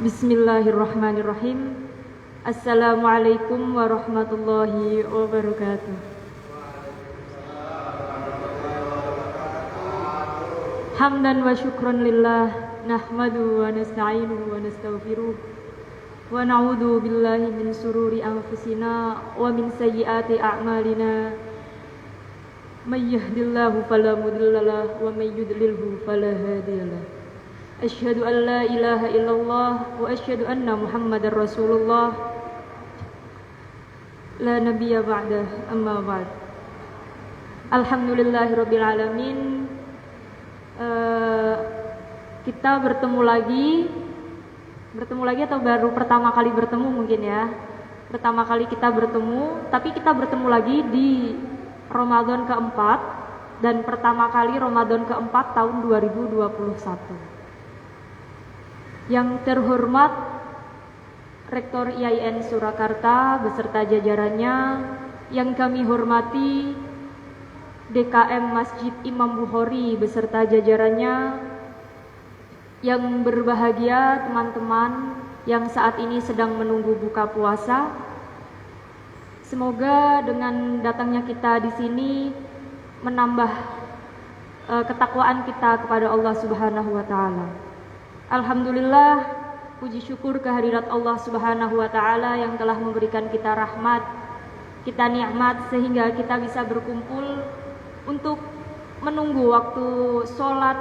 Bismillahirrahmanirrahim. Assalamualaikum warahmatullahi wabarakatuh. Hamdan wa syukran lillah, nahmadu wa nasta'inu wa nastaghfiruh wa na'udzu billahi min sururi anfusina wa min sayyiati a'malina. May yahdihillahu fala mudhillalah wa may yudlilhu fala hadiyalah. Asyhadu an la ilaha illallah wa asyhadu anna Muhammadar Rasulullah la nabiyya ba'dah, amma ba'd. Alhamdulillahirabbil alamin. Kita bertemu lagi atau baru pertama kali bertemu mungkin ya. Pertama kali kita bertemu, tapi kita bertemu lagi di Ramadan keempat dan pertama kali Ramadan keempat tahun 2021. Yang terhormat Rektor IAIN Surakarta beserta jajarannya, yang kami hormati DKM Masjid Imam Bukhari beserta jajarannya, yang berbahagia teman-teman yang saat ini sedang menunggu buka puasa. Semoga dengan datangnya kita di sini menambah ketakwaan kita kepada Allah Subhanahu wa taala. Alhamdulillah, puji syukur kehadirat Allah Subhanahu wa taala yang telah memberikan kita rahmat, kita nikmat sehingga kita bisa berkumpul untuk menunggu waktu sholat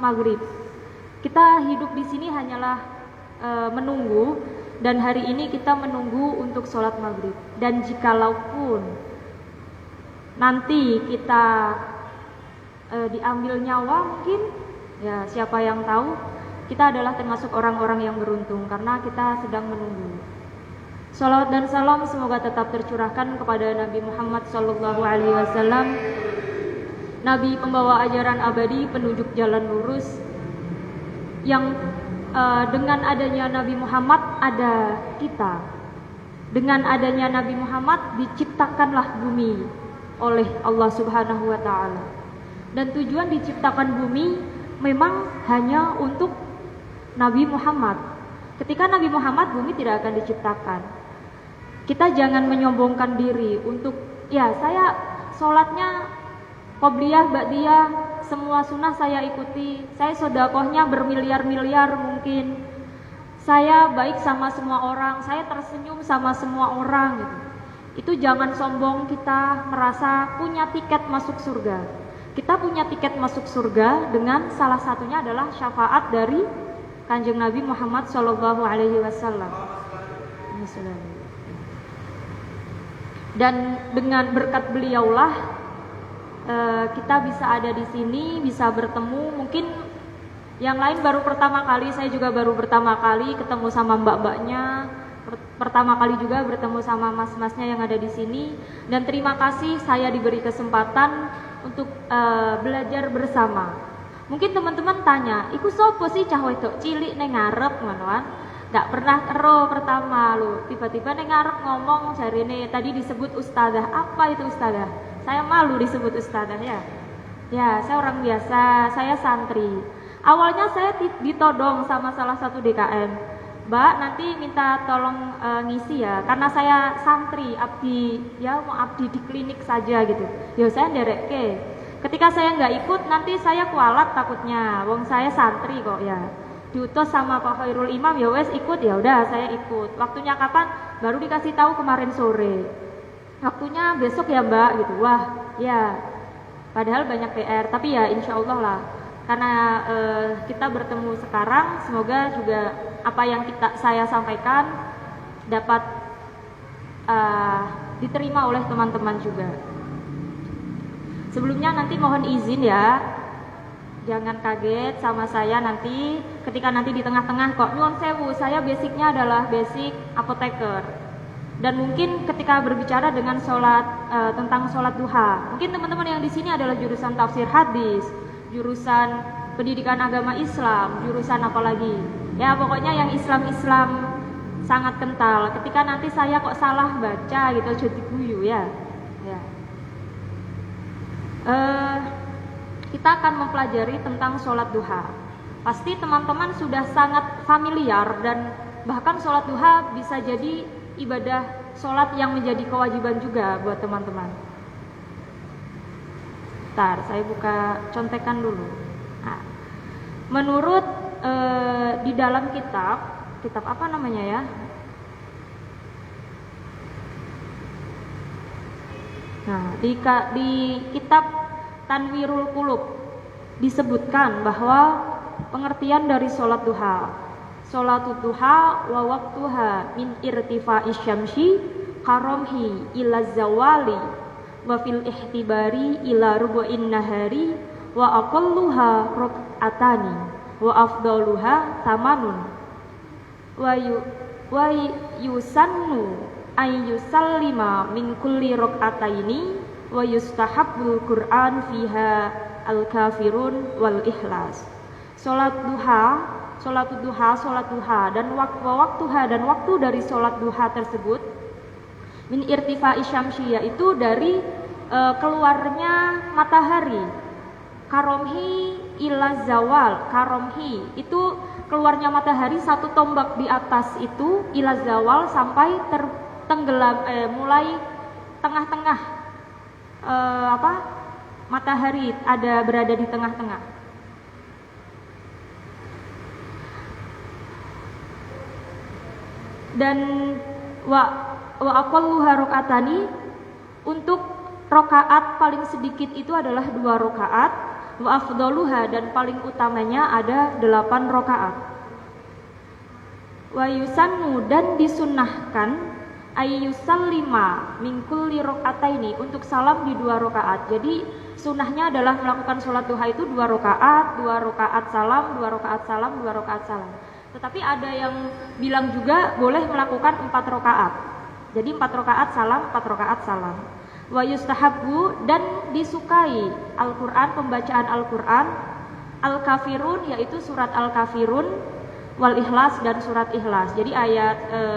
maghrib. Kita hidup di sini hanyalah menunggu, dan hari ini kita menunggu untuk sholat maghrib. Dan jikalaupun nanti kita diambil nyawa mungkin, ya siapa yang tahu, kita adalah termasuk orang-orang yang beruntung karena kita sedang menunggu. Salawat dan salam semoga tetap tercurahkan kepada Nabi Muhammad SAW, Nabi pembawa ajaran abadi, penunjuk jalan lurus, yang dengan adanya Nabi Muhammad ada kita. Dengan adanya Nabi Muhammad diciptakanlah bumi oleh Allah Subhanahu wa taala. Dan tujuan diciptakan bumi memang hanya untuk Nabi Muhammad. Ketika Nabi Muhammad, bumi tidak akan diciptakan. Kita jangan menyombongkan diri untuk, ya saya sholatnya qobliyah, ba'diyah, semua sunnah saya ikuti, saya sedekahnya bermiliar-miliar mungkin, saya baik sama semua orang, saya tersenyum sama semua orang gitu. Itu jangan sombong kita merasa punya tiket masuk surga. Kita punya tiket masuk surga dengan salah satunya adalah syafaat dari Kanjeng Nabi Muhammad Sallallahu Alaihi Wasallam. Dan dengan berkat beliaulah kita bisa ada di sini, bisa bertemu. Mungkin yang lain baru pertama kali, saya juga baru pertama kali ketemu sama mbak-mbaknya, pertama kali juga bertemu sama mas-masnya yang ada di sini. Dan terima kasih saya diberi kesempatan untuk belajar bersama. Mungkin teman-teman tanya, iku sopo sih cah wedok cilik neng ngarep ngonoan? Gak pernah ero pertama lu, tiba-tiba neng ngarep ngomong jarine tadi disebut ustadzah. Apa itu ustadzah? Saya malu disebut ustadzah ya. Ya, saya orang biasa, saya santri. Awalnya saya ditodong sama salah satu DKM. Mbak, nanti minta tolong ngisi ya, karena saya santri, abdi, ya mau abdi di klinik saja gitu. Ya saya nderekke. Ketika saya nggak ikut, nanti saya kualat takutnya. Wong saya santri kok ya. Diutus sama Pak Khairul Imam, ya wes ikut, ya udah saya ikut. Waktunya kapan? Baru dikasih tahu kemarin sore. Waktunya besok ya Mbak gitu. Wah, ya. Padahal banyak PR, tapi ya insya Allah lah. Karena kita bertemu sekarang, semoga juga apa yang saya sampaikan dapat diterima oleh teman-teman juga. Sebelumnya nanti mohon izin ya, jangan kaget sama saya nanti ketika nanti di tengah-tengah kok nyuwun sewu, saya basicnya adalah basic apoteker. Dan mungkin ketika berbicara dengan tentang sholat duha, mungkin teman-teman yang di sini adalah jurusan tafsir hadis, jurusan pendidikan agama Islam, jurusan apa lagi? Ya pokoknya yang Islam sangat kental. Ketika nanti saya kok salah baca gitu, jadi guyu ya. Kita akan mempelajari tentang sholat duha. Pasti teman-teman sudah sangat familiar dan bahkan sholat duha bisa jadi ibadah sholat yang menjadi kewajiban juga buat teman-teman. Bentar, saya buka contekan dulu. Nah, menurut di dalam kitab apa namanya ya? Nah, di kitab Tanwirul Qulub disebutkan bahwa pengertian dari sholat duha. Sholatut duha wa waktuha min irtifa'i syamsi karomhi ila zawali wa fil ihtibari ila rubu'in nahari wa aqalluha rok'atani wa afdaluha tamanun wa yusannu ayyusallima min kulli rok'ataini wa yustahabbul Qur'an fiha al-kafirun wal ikhlas. Sholat duha dan waktu dari sholat duha tersebut min irtifa'i syamsi, yaitu dari keluarnya matahari, karomhi ila zawal. Karomhi itu keluarnya matahari satu tombak di atas itu, ila zawal sampai tertenggelam, mulai tengah-tengah matahari berada di tengah-tengah. Dan wa aqalluha rakaatani, untuk rakaat paling sedikit itu adalah 2 rakaat, wa afdaluha, dan paling utamanya ada 8 rakaat. Wa yusannu, dan disunnahkan ayyusallima min kulli rakaataini, untuk salam di 2 rakaat. Jadi sunnahnya adalah melakukan sholat duha itu 2 rakaat, 2 rakaat salam, 2 rakaat salam, 2 rakaat salam. Tetapi ada yang bilang juga boleh melakukan 4 rakaat. Jadi 4 rakaat salam, 4 rakaat salam. Wa yustahabbu, dan disukai Al-Qur'an, pembacaan Al-Qur'an, Al-Kafirun, yaitu surat Al-Kafirun, wal Ikhlas, dan surat Ikhlas. Jadi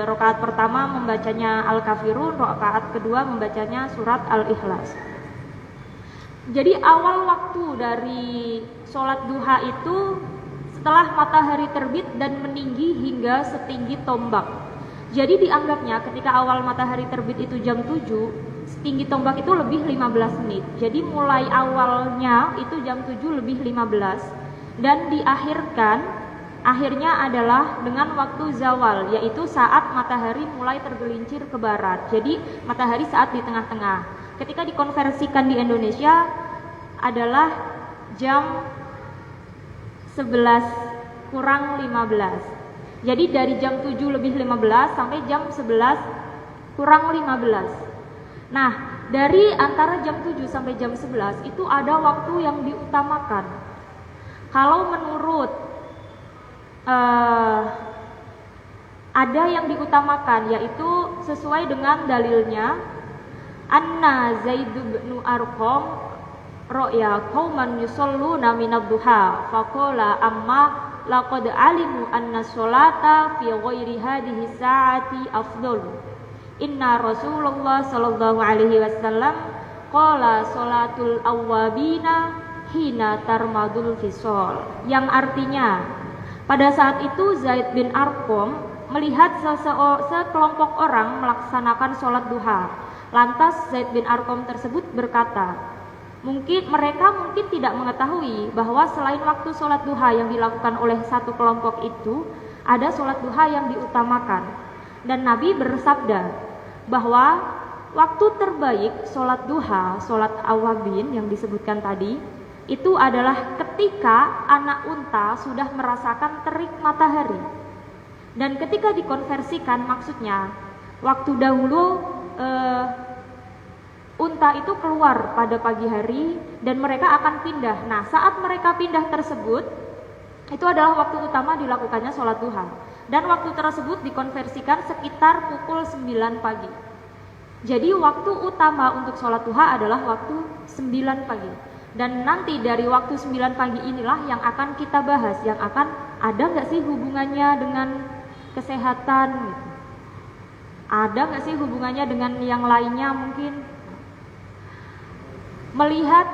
rakaat pertama membacanya Al-Kafirun, rakaat kedua membacanya surat Al-Ikhlas. Jadi awal waktu dari sholat duha itu setelah matahari terbit dan meninggi hingga setinggi tombak. Jadi dianggapnya ketika awal matahari terbit itu jam 7, setinggi tombak itu lebih 15 menit. Jadi mulai awalnya itu jam 7 lebih 15 dan akhirnya adalah dengan waktu zawal, yaitu saat matahari mulai tergelincir ke barat. Jadi matahari saat di tengah-tengah. Ketika dikonversikan di Indonesia adalah jam 11 kurang 15. Jadi dari jam 7 lebih 15 sampai jam 11 kurang 15. Nah, dari antara jam 7 sampai jam 11 itu ada waktu yang diutamakan. Kalau menurut ada yang diutamakan, yaitu sesuai dengan dalilnya, Anna Zaid bin Arqam ro'ya qauman yusalluna minad duha faqala amma laqad alimu anna sholata fi ghairi hadhihi sa'ati afdal. Inna Rasulullah sallallahu alaihi wasallam qala sholatul awwabina hina tarmadul fisol, yang artinya pada saat itu Zaid bin Arqam melihat sekelompok orang melaksanakan sholat duha. Lantas Zaid bin Arqam tersebut berkata, mereka mungkin tidak mengetahui bahwa selain waktu sholat duha yang dilakukan oleh satu kelompok itu, ada sholat duha yang diutamakan. Dan Nabi bersabda bahwa waktu terbaik sholat duha, sholat awabin yang disebutkan tadi, itu adalah ketika anak unta sudah merasakan terik matahari. Dan ketika dikonversikan, maksudnya waktu dahulu unta itu keluar pada pagi hari dan mereka akan pindah. Nah, saat mereka pindah tersebut, itu adalah waktu utama dilakukannya sholat duha. Dan waktu tersebut dikonversikan sekitar pukul 9 pagi. Jadi waktu utama untuk sholat duha adalah waktu 9 pagi. Dan nanti dari waktu 9 pagi inilah yang akan kita bahas, yang akan ada nggak sih hubungannya dengan kesehatan gitu. Ada nggak sih hubungannya dengan yang lainnya mungkin? Melihat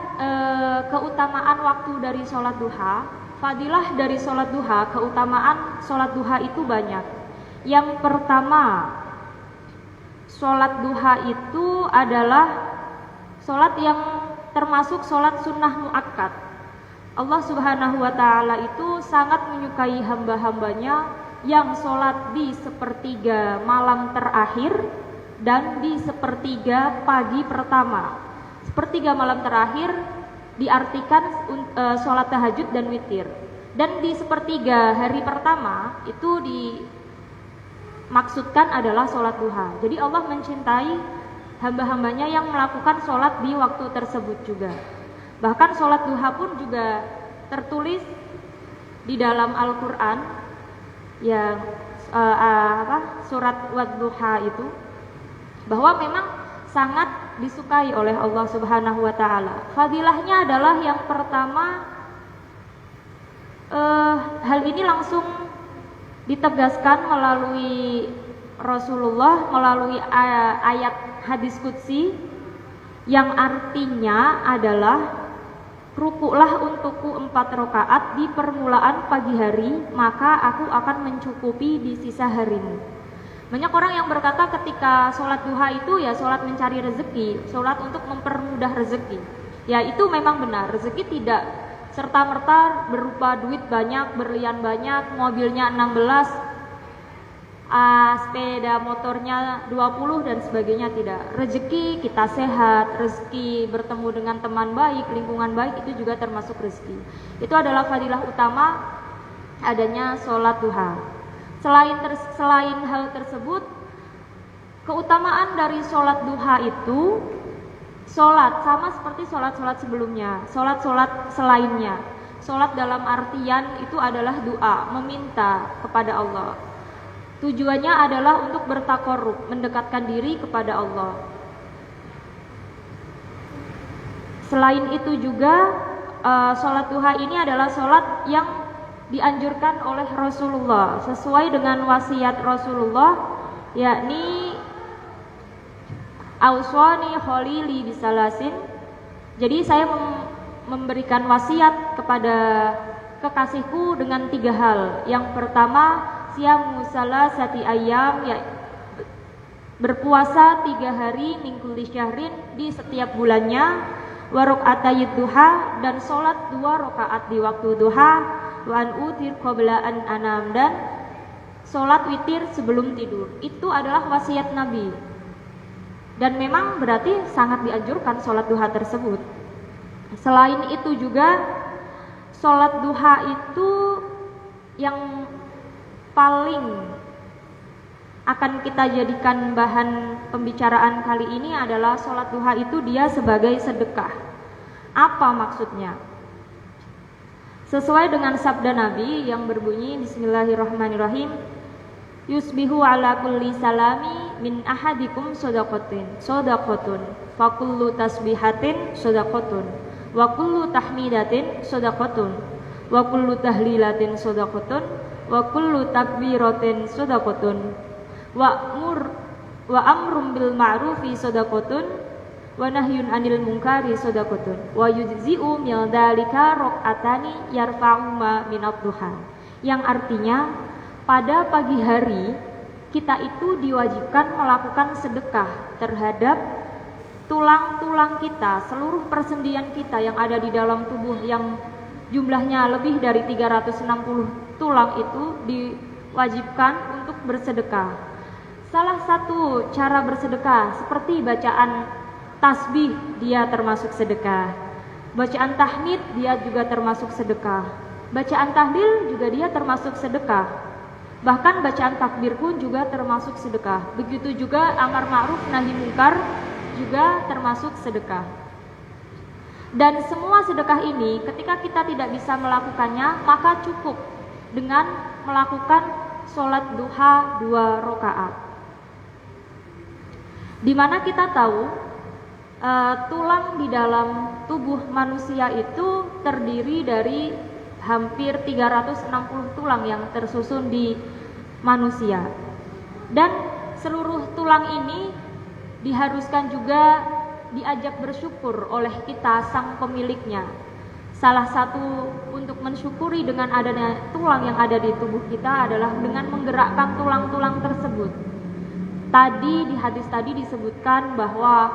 keutamaan waktu dari sholat duha, fadilah dari sholat duha, keutamaan sholat duha itu banyak. Yang pertama, sholat duha itu adalah sholat yang termasuk sholat sunnah muakkad. Allah Subhanahu wa ta'ala itu sangat menyukai hamba-hambanya yang sholat di sepertiga malam terakhir dan di sepertiga pagi pertama. Sepertiga malam terakhir diartikan sholat tahajud dan witir, dan di sepertiga hari pertama itu dimaksudkan adalah sholat duha. Jadi Allah mencintai hamba-hambanya yang melakukan sholat di waktu tersebut juga. Bahkan sholat duha pun juga tertulis di dalam Al-Quran yang surat Wad-Duha itu, bahwa memang sangat disukai oleh Allah Subhanahu wa ta'ala. Fadilahnya adalah yang pertama, hal ini langsung ditegaskan melalui Rasulullah, melalui ayat hadis qudsi yang artinya adalah, rukuklah untukku 4 rakaat di permulaan pagi hari, maka aku akan mencukupi di sisa harimu. Banyak orang yang berkata ketika sholat duha itu ya sholat mencari rezeki, sholat untuk mempermudah rezeki. Ya itu memang benar, rezeki tidak serta-merta berupa duit banyak, berlian banyak, mobilnya 16, sepeda motornya 20 dan sebagainya, tidak. Rezeki kita sehat, rezeki bertemu dengan teman baik, lingkungan baik, itu juga termasuk rezeki. Itu adalah fadilah utama adanya sholat duha. Selain hal tersebut, keutamaan dari sholat duha itu, sholat sama seperti sholat-sholat sebelumnya, sholat-sholat selainnya. Sholat dalam artian itu adalah doa, meminta kepada Allah. Tujuannya adalah untuk bertakorup, mendekatkan diri kepada Allah. Selain itu juga sholat duha ini adalah sholat yang dianjurkan oleh Rasulullah sesuai dengan wasiat Rasulullah, yakni auswani khalili bisalasin. Jadi saya memberikan wasiat kepada kekasihku dengan 3 hal. Yang pertama, siyamu salasati ayyam, ya berpuasa 3 hari min kulli syahrin di setiap bulannya, wa rakaatayid duha, dan sholat 2 rakaat di waktu duha, wa an utir qabla an anam, dan sholat witir sebelum tidur. Itu adalah wasiat Nabi, dan memang berarti sangat dianjurkan sholat duha tersebut. Selain itu juga sholat duha itu yang paling akan kita jadikan bahan pembicaraan kali ini adalah sholat duha itu dia sebagai sedekah. Apa maksudnya? Sesuai dengan sabda Nabi yang berbunyi Bismillahirrahmanirrahim, yusbihu ala kulli salami min ahadikum sodaqotun fakullu tasbihatin sodaqotun wa kullu tahmidatin sodaqotun wa kullu tahlilatin sodaqotun wa kullu takbiratin shadaqatun wa amrum bil ma'rufi shadaqatun wa nahyun 'anil munkari shadaqatun wa yujzi'u min dzalika raq'atani yarfa'u ma minad duha. Yang artinya pada pagi hari kita itu diwajibkan melakukan sedekah terhadap tulang-tulang kita, seluruh persendian kita yang ada di dalam tubuh yang jumlahnya lebih dari 360 tulang itu diwajibkan untuk bersedekah. Salah satu cara bersedekah seperti bacaan tasbih, dia termasuk sedekah. Bacaan tahmid dia juga termasuk sedekah. Bacaan tahlil juga dia termasuk sedekah. Bahkan bacaan takbir pun juga termasuk sedekah. Begitu juga amar ma'ruf nahi mungkar juga termasuk sedekah. Dan semua sedekah ini ketika kita tidak bisa melakukannya, maka cukup dengan melakukan sholat duha 2 rakaat. Dimana kita tahu tulang di dalam tubuh manusia itu terdiri dari hampir 360 tulang yang tersusun di manusia. Dan seluruh tulang ini diharuskan juga diajak bersyukur oleh kita sang pemiliknya. Salah satu untuk mensyukuri dengan adanya tulang yang ada di tubuh kita adalah dengan menggerakkan tulang-tulang tersebut. Tadi di hadis tadi disebutkan bahwa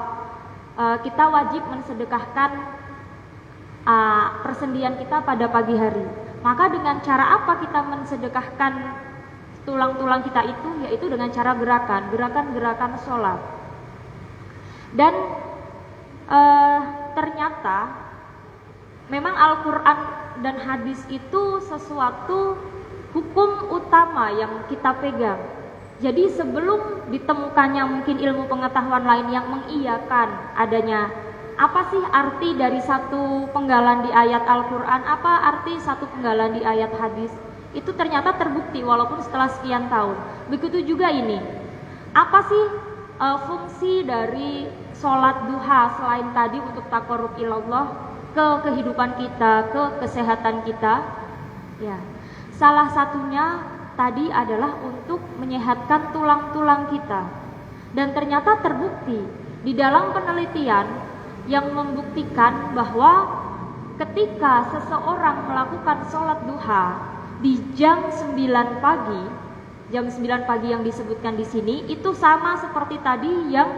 kita wajib mensedekahkan persendian kita pada pagi hari. Maka dengan cara apa kita mensedekahkan tulang-tulang kita itu? Yaitu dengan cara gerakan sholat. Dan ternyata memang Al-Quran dan hadis itu sesuatu hukum utama yang kita pegang. Jadi sebelum ditemukannya mungkin ilmu pengetahuan lain yang mengiyakan adanya apa sih arti dari satu penggalan di ayat Al-Quran, apa arti satu penggalan di ayat hadis, itu ternyata terbukti walaupun setelah sekian tahun. Begitu juga ini, apa sih fungsi dari sholat duha selain tadi untuk taqarrub ilallah ke kehidupan kita, ke kesehatan kita? Ya, salah satunya tadi adalah untuk menyehatkan tulang-tulang kita. Dan ternyata terbukti di dalam penelitian yang membuktikan bahwa ketika seseorang melakukan sholat duha di jam 9 pagi, jam 9 pagi yang disebutkan di sini itu sama seperti tadi yang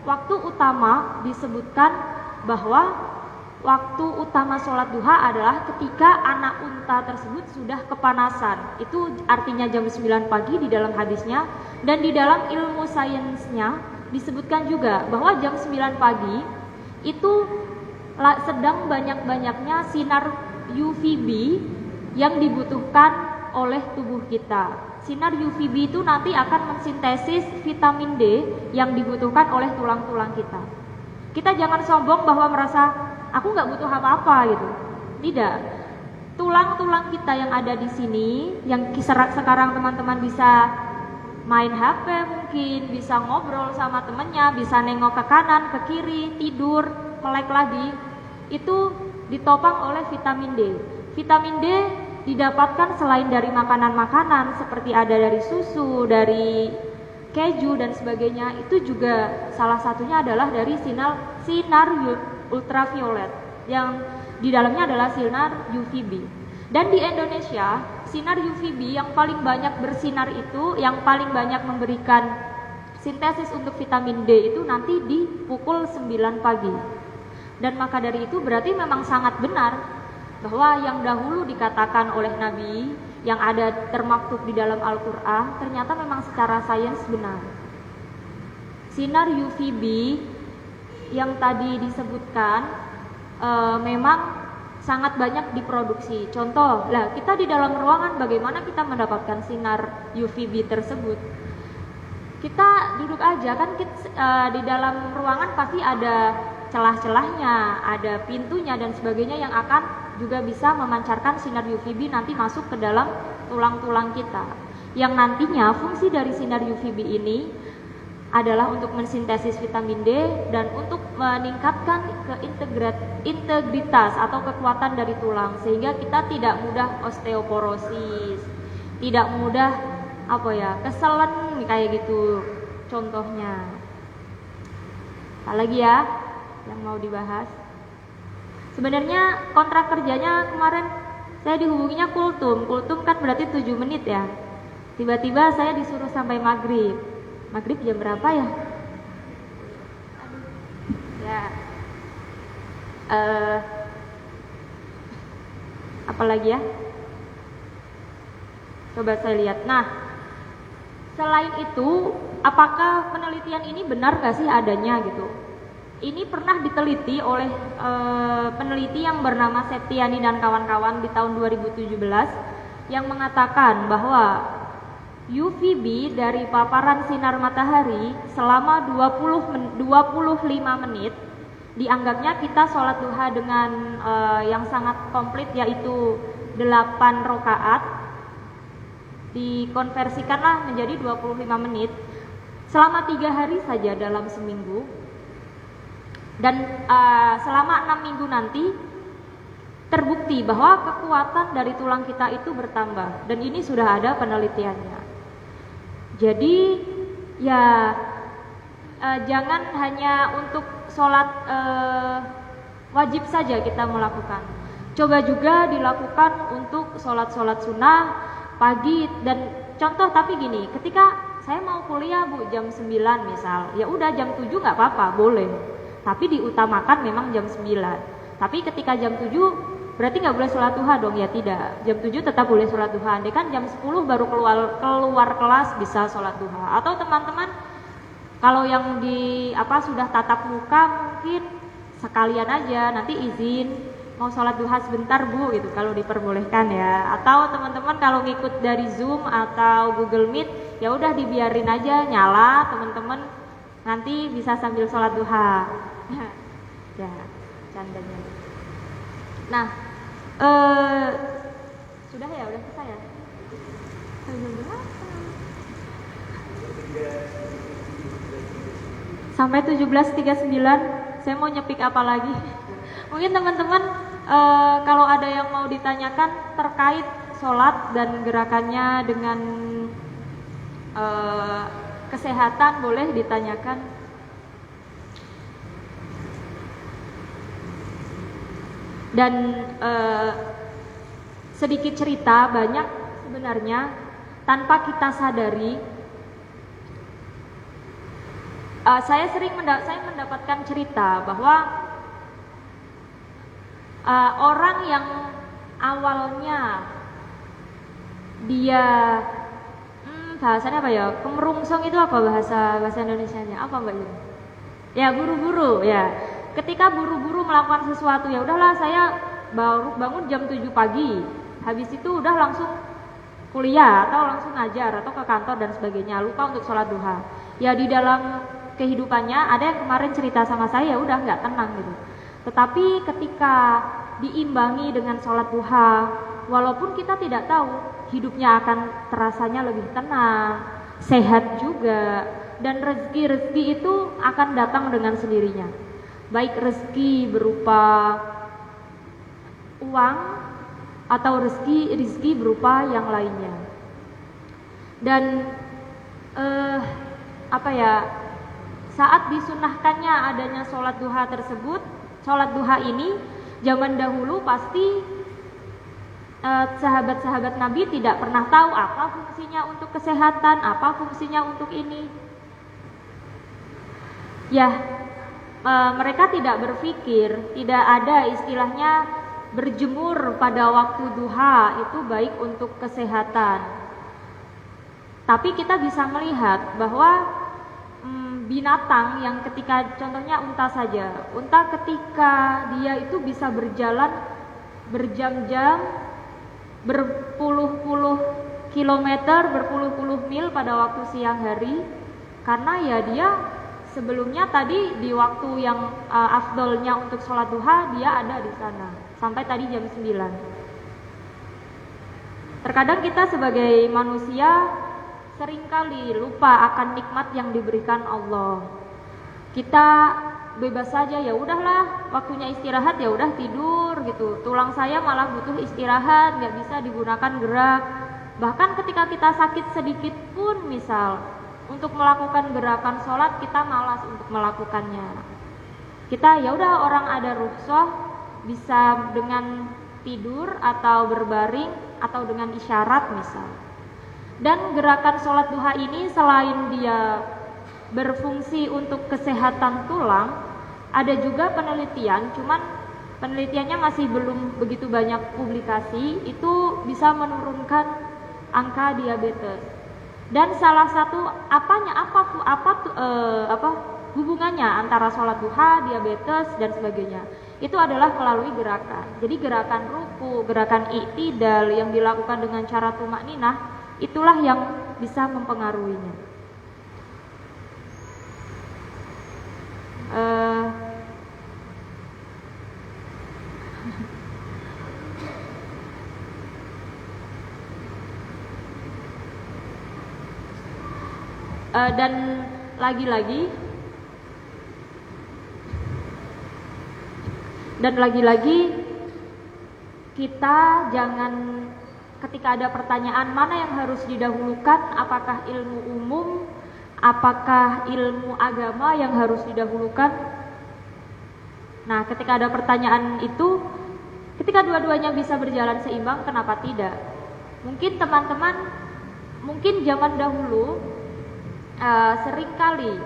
waktu utama disebutkan bahwa waktu utama sholat duha adalah ketika anak unta tersebut sudah kepanasan. Itu artinya jam 9 pagi di dalam hadisnya. Dan di dalam ilmu sainsnya disebutkan juga bahwa jam 9 pagi itu sedang banyak-banyaknya sinar UVB yang dibutuhkan oleh tubuh kita. Sinar UVB itu nanti akan mensintesis vitamin D yang dibutuhkan oleh tulang-tulang kita. Kita jangan sombong bahwa merasa aku nggak butuh apa-apa gitu. Tidak. Tulang-tulang kita yang ada di sini, yang sekarang teman-teman bisa main HP mungkin, bisa ngobrol sama temennya, bisa nengok ke kanan, ke kiri, tidur, melek lagi, itu ditopang oleh vitamin D. Vitamin D didapatkan selain dari makanan-makanan seperti ada dari susu, dari keju dan sebagainya. Itu juga salah satunya adalah dari sinar ultraviolet yang di dalamnya adalah sinar UVB. Dan di Indonesia, sinar UVB yang paling banyak bersinar itu, yang paling banyak memberikan sintesis untuk vitamin D itu nanti di pukul 9 pagi. Dan maka dari itu berarti memang sangat benar bahwa yang dahulu dikatakan oleh Nabi yang ada termaktub di dalam Al-Quran ternyata memang secara sains benar. Sinar UVB yang tadi disebutkan memang sangat banyak diproduksi. Contoh, lah kita di dalam ruangan bagaimana kita mendapatkan sinar UVB tersebut? Kita duduk aja kan, di dalam ruangan pasti ada celah-celahnya, ada pintunya dan sebagainya yang akan juga bisa memancarkan sinar UVB nanti masuk ke dalam tulang-tulang kita. Yang nantinya fungsi dari sinar UVB ini adalah untuk mensintesis vitamin D dan untuk meningkatkan integritas atau kekuatan dari tulang sehingga kita tidak mudah osteoporosis, tidak mudah keselen kayak gitu contohnya. Lagi ya yang mau dibahas. Sebenarnya kontrak kerjanya kemarin saya dihubunginya kultum kan berarti 7 menit ya. Tiba-tiba saya disuruh sampai maghrib jam berapa ya? Ya. Apalagi ya? Coba saya lihat. Nah, selain itu, apakah penelitian ini benar gak sih adanya gitu? Ini pernah diteliti oleh peneliti yang bernama Septiani dan kawan-kawan di tahun 2017 yang mengatakan bahwa UVB dari paparan sinar matahari selama 25 menit dianggapnya kita sholat duha dengan yang sangat komplit yaitu 8 rakaat dikonversikanlah menjadi 25 menit selama 3 hari saja dalam seminggu dan selama 6 minggu nanti terbukti bahwa kekuatan dari tulang kita itu bertambah dan ini sudah ada penelitiannya. Jadi ya jangan hanya untuk sholat wajib saja kita melakukan. Coba juga dilakukan untuk sholat-sholat sunnah pagi. Dan contoh tapi gini, ketika saya mau kuliah Bu jam 9 misal, ya udah jam 7 nggak apa-apa, boleh. Tapi diutamakan memang jam 9. Tapi ketika jam 7 berarti nggak boleh sholat duha dong, ya tidak. Jam 7 tetap boleh sholat duha. Andai kan jam 10 baru keluar kelas bisa sholat duha. Atau teman-teman kalau yang di sudah tatap muka mungkin sekalian aja nanti izin mau sholat duha sebentar Bu gitu kalau diperbolehkan ya. Atau teman-teman kalau ngikut dari Zoom atau Google Meet ya udah dibiarin aja nyala, teman-teman nanti bisa sambil sholat duha. Ya, candanya. Nah, sudah ya, udah selesai ya. Sampai 17.39 saya mau nyepik apa lagi? Mungkin teman-teman kalau ada yang mau ditanyakan terkait sholat dan gerakannya dengan kesehatan boleh ditanyakan. Dan sedikit cerita, banyak sebenarnya tanpa kita sadari. Saya mendapatkan cerita bahwa orang yang awalnya dia bahasanya apa ya, kemerungsung itu apa bahasa Indonesianya apa Mbak Yun? Ya buru-buru ya. Ketika buru-buru melakukan sesuatu, ya udahlah saya baru bangun jam 7 pagi, habis itu udah langsung kuliah atau langsung ngajar atau ke kantor dan sebagainya, lupa untuk sholat duha. Ya di dalam kehidupannya ada yang kemarin cerita sama saya, udah nggak tenang gitu. Tetapi ketika diimbangi dengan sholat duha, walaupun kita tidak tahu, hidupnya akan terasanya lebih tenang, sehat juga, dan rezeki itu akan datang dengan sendirinya. Baik rezeki berupa uang atau rezeki berupa yang lainnya. Dan saat disunahkannya adanya sholat duha tersebut, sholat duha ini zaman dahulu pasti sahabat-sahabat Nabi tidak pernah tahu apa fungsinya untuk kesehatan, apa fungsinya untuk ini. Ya, mereka tidak berpikir, tidak ada istilahnya berjemur pada waktu duha itu baik untuk kesehatan. Tapi kita bisa melihat bahwa binatang yang ketika contohnya unta saja, unta ketika dia itu bisa berjalan berjam-jam, berpuluh-puluh kilometer, berpuluh-puluh mil pada waktu siang hari, karena ya dia sebelumnya tadi di waktu yang afdolnya untuk sholat duha dia ada di sana sampai tadi jam 9. Terkadang kita sebagai manusia seringkali lupa akan nikmat yang diberikan Allah. Kita bebas saja, ya udahlah waktunya istirahat, ya udah tidur gitu. Tulang saya malah butuh istirahat, nggak bisa digunakan gerak. Bahkan ketika kita sakit sedikit pun misal untuk melakukan gerakan sholat kita malas untuk melakukannya. Kita ya udah orang ada rukhsah bisa dengan tidur atau berbaring atau dengan isyarat misal. Dan gerakan sholat duha ini selain dia berfungsi untuk kesehatan tulang, ada juga penelitian, cuman penelitiannya masih belum begitu banyak publikasi, itu bisa menurunkan angka diabetes. Dan salah satu hubungannya antara sholat duha, diabetes dan sebagainya, itu adalah melalui gerakan. Jadi gerakan ruku, gerakan i'tidal yang dilakukan dengan cara tumakninah, itulah yang bisa mempengaruhinya. Dan lagi-lagi kita jangan, ketika ada pertanyaan mana yang harus didahulukan, apakah ilmu umum, apakah ilmu agama yang harus didahulukan. Nah, ketika ada pertanyaan itu, Ketika dua-duanya bisa berjalan seimbang, kenapa tidak? Mungkin teman-teman, mungkin zaman dahulu seringkali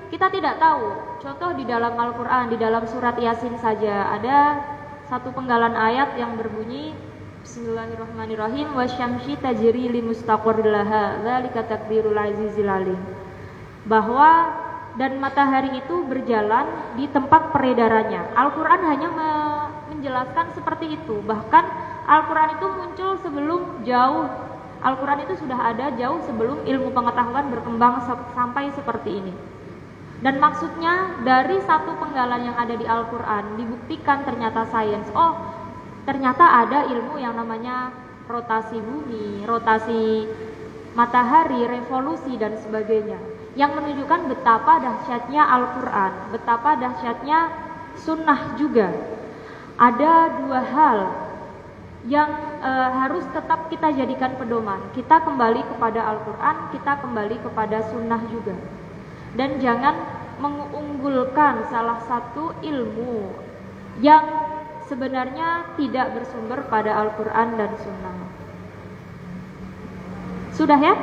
kita tidak tahu. Contoh di dalam Al-Quran, di dalam surat Yasin saja ada satu penggalan ayat yang berbunyi Bismillahirrahmanirrahim, wasyamsi tajri limustaqarrir laha dzalika taqdirul azizil alim. Bahwa dan matahari itu berjalan di tempat peredarannya. Al-Quran hanya menjelaskan seperti itu. Bahkan Al-Quran itu muncul sebelum jauh. Al-Quran itu sudah ada jauh sebelum ilmu pengetahuan berkembang sampai seperti ini. Dan maksudnya dari satu penggalan yang ada di Al-Quran dibuktikan ternyata sains. Oh, ternyata ada ilmu yang namanya rotasi bumi, rotasi matahari, revolusi dan sebagainya, yang menunjukkan betapa dahsyatnya Al-Quran, betapa dahsyatnya sunnah juga. Ada dua hal yang harus tetap kita jadikan pedoman. Kita kembali kepada Al-Quran, kita kembali kepada sunnah juga. Dan jangan mengunggulkan salah satu ilmu yang sebenarnya tidak bersumber pada Al-Quran dan sunnah. Sudah ya?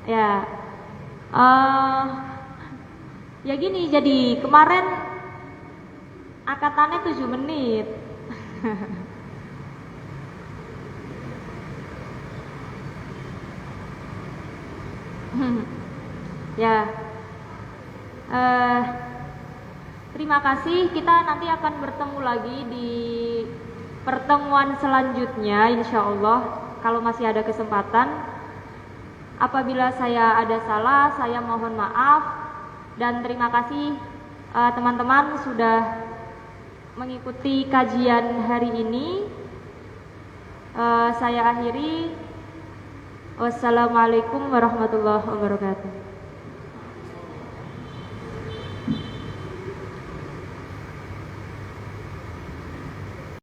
Ya. Ya gini, jadi kemarin angkatannya 7 menit. Ya. Terima kasih. Kita nanti akan bertemu lagi di pertemuan selanjutnya, insya Allah, kalau masih ada kesempatan. Apabila saya ada salah, saya mohon maaf. Dan terima kasih teman-teman sudah mengikuti kajian hari ini. Saya akhiri. Wassalamualaikum warahmatullahi wabarakatuh.